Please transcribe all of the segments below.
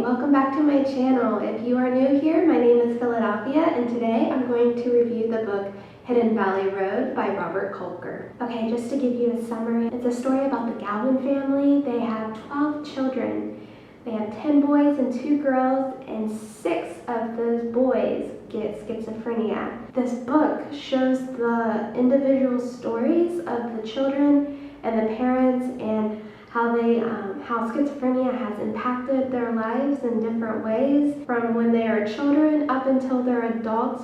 welcome back to my channel. If you are new here, my name is Philadelphia, and today I'm going to review the book Hidden Valley Road by Robert Kolker. Okay, just to give you a summary, it's a story about the Galvin family. They have 12 children. They have 10 boys and 2 girls, and 6 of those boys get schizophrenia. This book shows the individual stories of the children and the parents and how schizophrenia has impacted their lives in different ways from when they are children up until they're adults,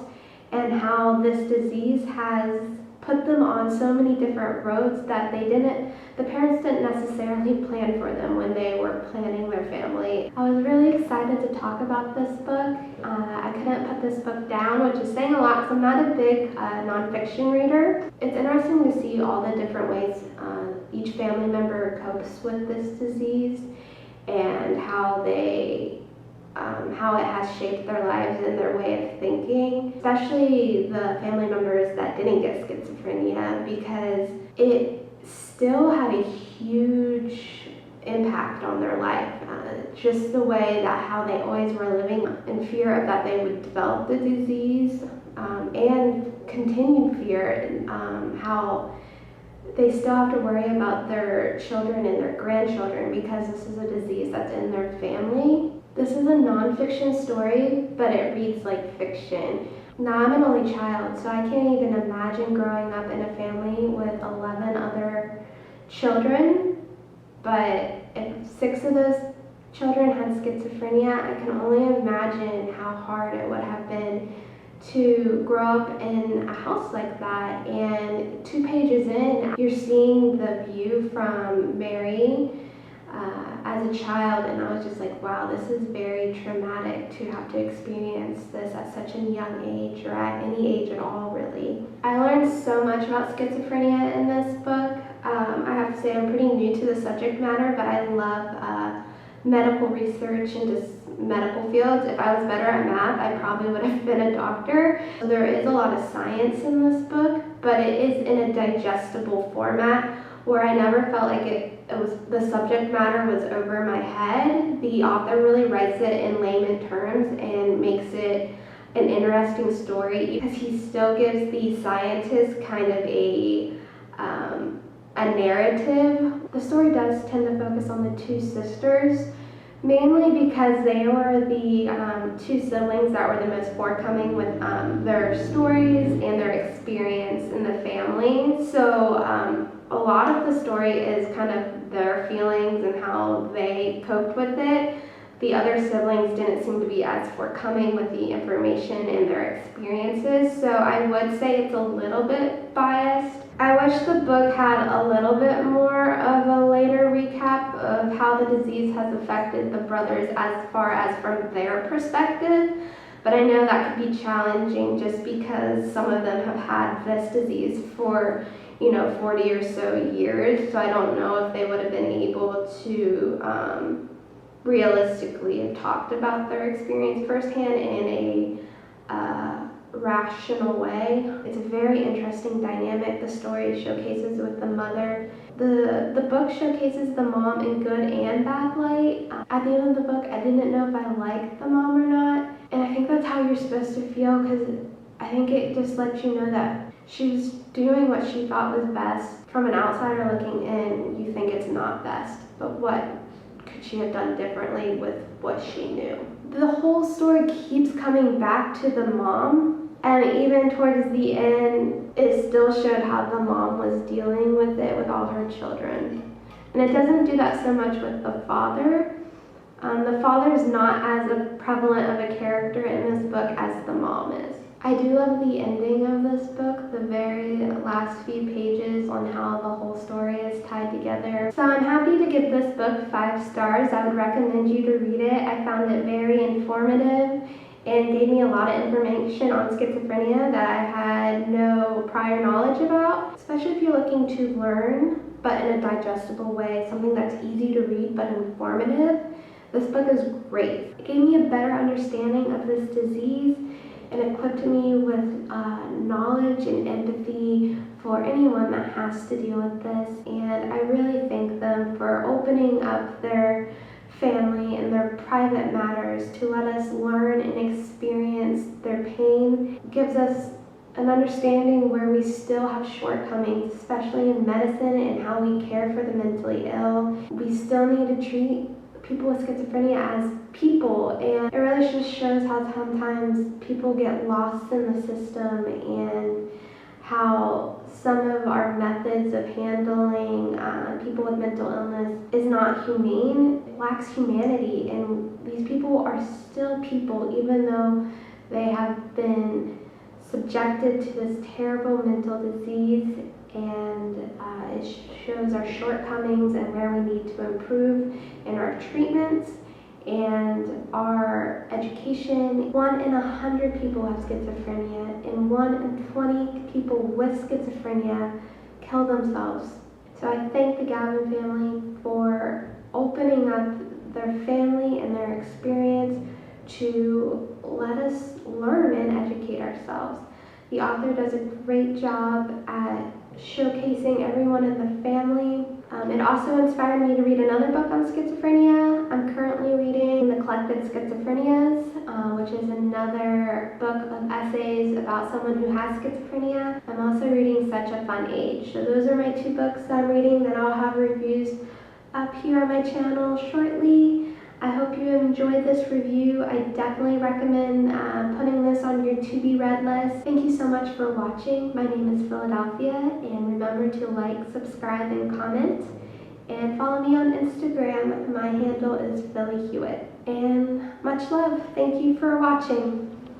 and how this disease has put them on so many different roads that the parents didn't necessarily plan for them when they were planning their family. I was really excited to talk about this book. I couldn't put this book down, which is saying a lot because I'm not a big nonfiction reader. It's interesting to see all the different ways each family member copes with this disease and how it has shaped their lives and their way of thinking, especially the family members that didn't get schizophrenia, because it still had a huge impact on their life. Just the way that how they always were living in fear of that they would develop the disease, and continued fear, and how they still have to worry about their children and their grandchildren because this is a disease that's in their family. This is a nonfiction story, but it reads like fiction. Now, I'm an only child, so I can't even imagine growing up in a family with 11 other children. But if 6 of those children had schizophrenia, I can only imagine how hard it would have been to grow up in a house like that. And 2 pages in, you're seeing the view from Mary as a child, and I was just like, wow, this is very traumatic to have to experience this at such a young age, or at any age at all, really. I learned so much about schizophrenia in this book. I have to say I'm pretty new to the subject matter, but I love medical research and just medical fields. If I was better at math, I probably would have been a doctor. So there is a lot of science in this book, but it is in a digestible format where I never felt like the subject matter was over my head. The author really writes it in layman terms and makes it an interesting story, because he still gives the scientists kind of a narrative. The story does tend to focus on the 2 sisters, mainly because they were the 2 siblings that were the most forthcoming with their stories and their experience in the family. So a lot of the story is kind of their feelings and how they coped with it. The other siblings didn't seem to be as forthcoming with the information and their experiences, so I would say it's a little bit biased. I wish the book had a little bit more of a later recap of how the disease has affected the brothers as far as from their perspective, but I know that could be challenging just because some of them have had this disease for 40 or so years, so I don't know if they would have been able to realistically have talked about their experience firsthand in a rational way. It's a very interesting dynamic the story showcases with the mother. The book showcases the mom in good and bad light. At the end of the book, I didn't know if I liked the mom or not, and I think that's how you're supposed to feel, because I think it just lets you know that she was doing what she thought was best. From an outsider looking in, you think it's not best, but what could she have done differently with what she knew? The whole story keeps coming back to the mom, and even towards the end, it still showed how the mom was dealing with it with all her children. And it doesn't do that so much with the father. The father is not as prevalent of a character in this book as the mom is. I do love the ending of this book, the very last few pages on how the whole story is tied together. So I'm happy to give this book 5 stars. I would recommend you to read it. I found it very informative and gave me a lot of information on schizophrenia that I had no prior knowledge about, especially if you're looking to learn, but in a digestible way, something that's easy to read but informative. This book is great. It gave me a better understanding of this disease and equipped me with knowledge and empathy for anyone that has to deal with this. And I really thank them for opening up their family and their private matters, to let us learn and experience their pain. It gives us an understanding where we still have shortcomings, especially in medicine and how we care for the mentally ill. We still need to treat people with schizophrenia as people, and it really just shows how sometimes people get lost in the system and how some of our methods of handling people with mental illness is not humane. It lacks humanity, and these people are still people, even though they have been subjected to this terrible mental disease, and it shows our shortcomings and where we need to improve in our treatments and our education. 1 in 100 people have schizophrenia, and 1 in 20 people with schizophrenia kill themselves. So I thank the Gavin family for opening up their family and their experience to let us learn and educate ourselves. The author does a great job at showcasing everyone in the family. It also inspired me to read another book on schizophrenia. I'm currently reading The Collected Schizophrenias, which is another book of essays about someone who has schizophrenia. I'm also reading Such a Fun Age. So those are my 2 books that I'm reading that I'll have reviews up here on my channel shortly. I hope you enjoyed this review. I definitely recommend putting this on your to-be-read list. Thank you so much for watching. My name is Philadelphia, and remember to like, subscribe, and comment. And follow me on Instagram. My handle is Philly Hewitt. And much love. Thank you for watching.